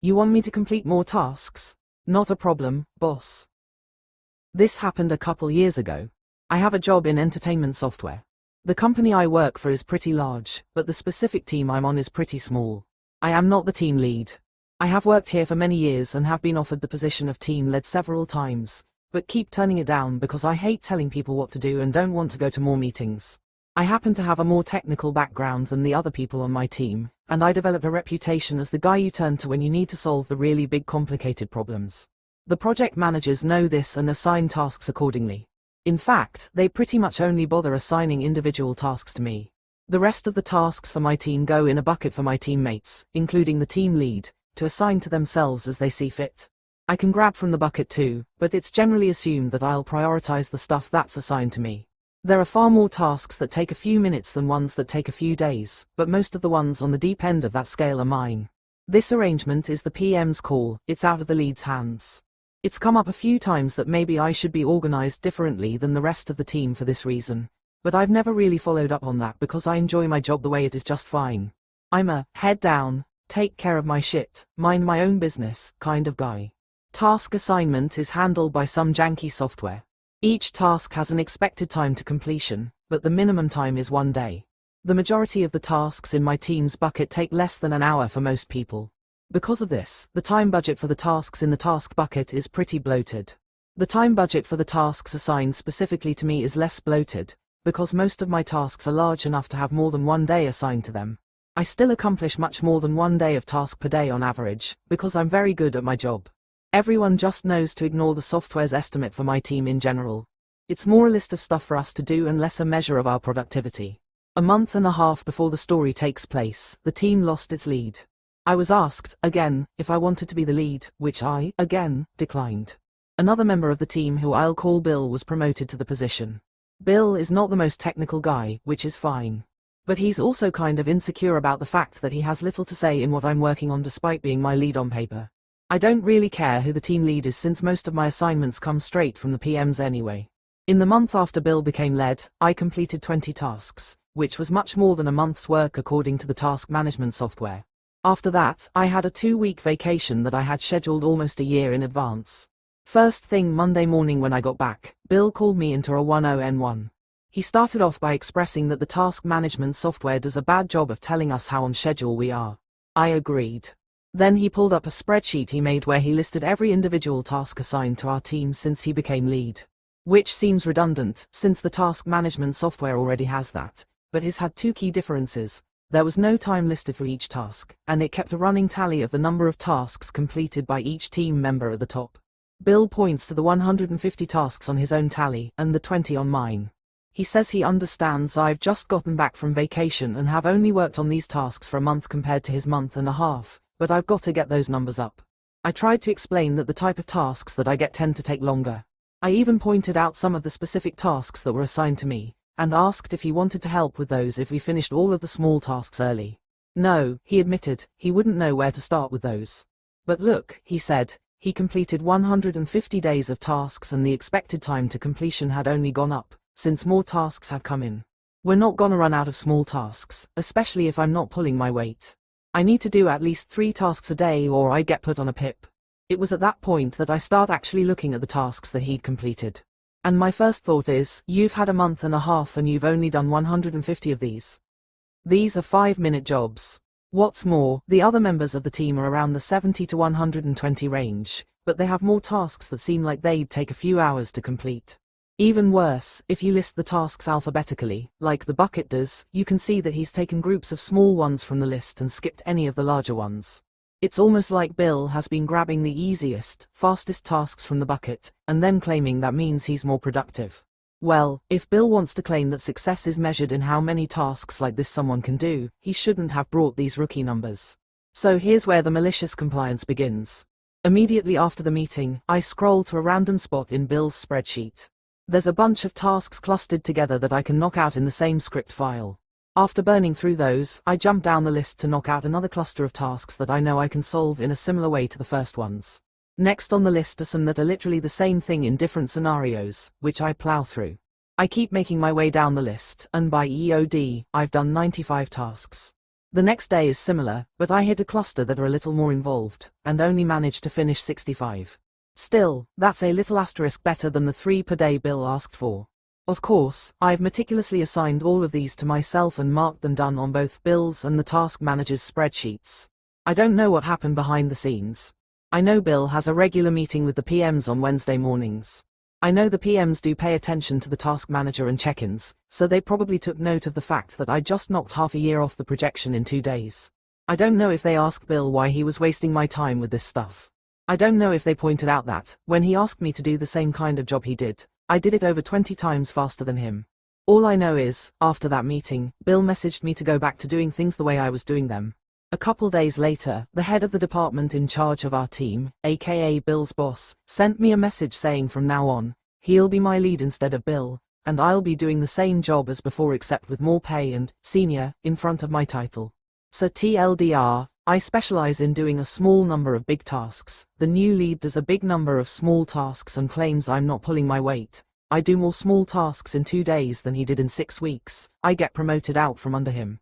You want me to complete more tasks? Not a problem, boss. This happened a couple years ago. I have a job in entertainment software. The company I work for is pretty large, but the specific team I'm on is pretty small. I am not the team lead. I have worked here for many years and have been offered the position of team lead several times, but keep turning it down because I hate telling people what to do and don't want to go to more meetings. I happen to have a more technical background than the other people on my team, and I developed a reputation as the guy you turn to when you need to solve the really big complicated problems. The project managers know this and assign tasks accordingly. In fact, they pretty much only bother assigning individual tasks to me. The rest of the tasks for my team go in a bucket for my teammates, including the team lead, to assign to themselves as they see fit. I can grab from the bucket too, but it's generally assumed that I'll prioritize the stuff that's assigned to me. There are far more tasks that take a few minutes than ones that take a few days, but most of the ones on the deep end of that scale are mine. This arrangement is the PM's call, it's out of the lead's hands. It's come up a few times that maybe I should be organized differently than the rest of the team for this reason, but I've never really followed up on that because I enjoy my job the way it is just fine. I'm a head down, take care of my shit, mind my own business kind of guy. Task assignment is handled by some janky software. Each task has an expected time to completion, but the minimum time is 1 day. The majority of the tasks in my team's bucket take less than an hour for most people. Because of this, the time budget for the tasks in the task bucket is pretty bloated. The time budget for the tasks assigned specifically to me is less bloated, because most of my tasks are large enough to have more than 1 day assigned to them. I still accomplish much more than 1 day of task per day on average, because I'm very good at my job. Everyone just knows to ignore the software's estimate for my team in general. It's more a list of stuff for us to do and less a measure of our productivity. A month and a half before the story takes place, the team lost its lead. I was asked, again, if I wanted to be the lead, which I, again, declined. Another member of the team who I'll call Bill was promoted to the position. Bill is not the most technical guy, which is fine. But he's also kind of insecure about the fact that he has little to say in what I'm working on despite being my lead on paper. I don't really care who the team lead is since most of my assignments come straight from the PMs anyway. In the month after Bill became lead, I completed 20 tasks, which was much more than a month's work according to the task management software. After that, I had a 2-week vacation that I had scheduled almost a year in advance. First thing Monday morning when I got back, Bill called me into a 10N1. He started off by expressing that the task management software does a bad job of telling us how on schedule we are. I agreed. Then he pulled up a spreadsheet he made where he listed every individual task assigned to our team since he became lead. Which seems redundant, since the task management software already has that, but his had 2 key differences. There was no time listed for each task, and it kept a running tally of the number of tasks completed by each team member at the top. Bill points to the 150 tasks on his own tally, and the 20 on mine. He says he understands I've just gotten back from vacation and have only worked on these tasks for a month compared to his month and a half, but I've got to get those numbers up. I tried to explain that the type of tasks that I get tend to take longer. I even pointed out some of the specific tasks that were assigned to me, and asked if he wanted to help with those if we finished all of the small tasks early. No, he admitted, he wouldn't know where to start with those. But look, he said, he completed 150 days of tasks and the expected time to completion had only gone up, since more tasks have come in. We're not gonna run out of small tasks, especially if I'm not pulling my weight. I need to do at least 3 tasks a day or I get put on a PIP. It was at that point that I start actually looking at the tasks that he'd completed. And my first thought is, you've had a month and a half and you've only done 150 of these. These are 5-minute jobs. What's more, the other members of the team are around the 70 to 120 range, but they have more tasks that seem like they'd take a few hours to complete. Even worse, if you list the tasks alphabetically, like the bucket does, you can see that he's taken groups of small ones from the list and skipped any of the larger ones. It's almost like Bill has been grabbing the easiest, fastest tasks from the bucket, and then claiming that means he's more productive. Well, if Bill wants to claim that success is measured in how many tasks like this someone can do, he shouldn't have brought these rookie numbers. So here's where the malicious compliance begins. Immediately after the meeting, I scroll to a random spot in Bill's spreadsheet. There's a bunch of tasks clustered together that I can knock out in the same script file. After burning through those, I jump down the list to knock out another cluster of tasks that I know I can solve in a similar way to the first ones. Next on the list are some that are literally the same thing in different scenarios, which I plow through. I keep making my way down the list, and by EOD, I've done 95 tasks. The next day is similar, but I hit a cluster that are a little more involved, and only managed to finish 65. Still, that's a little asterisk better than the 3 per day Bill asked for. Of course, I've meticulously assigned all of these to myself and marked them done on both Bill's and the task manager's spreadsheets. I don't know what happened behind the scenes. I know Bill has a regular meeting with the PMs on Wednesday mornings. I know the PMs do pay attention to the task manager and check-ins, so they probably took note of the fact that I just knocked half a year off the projection in 2 days. I don't know if they asked Bill why he was wasting my time with this stuff. I don't know if they pointed out that, when he asked me to do the same kind of job he did, I did it over 20 times faster than him. All I know is, after that meeting, Bill messaged me to go back to doing things the way I was doing them. A couple days later, the head of the department in charge of our team, aka Bill's boss, sent me a message saying from now on, he'll be my lead instead of Bill, and I'll be doing the same job as before except with more pay and senior in front of my title. So TLDR, I specialize in doing a small number of big tasks. The new lead does a big number of small tasks and claims I'm not pulling my weight. I do more small tasks in 2 days than he did in 6 weeks. I get promoted out from under him.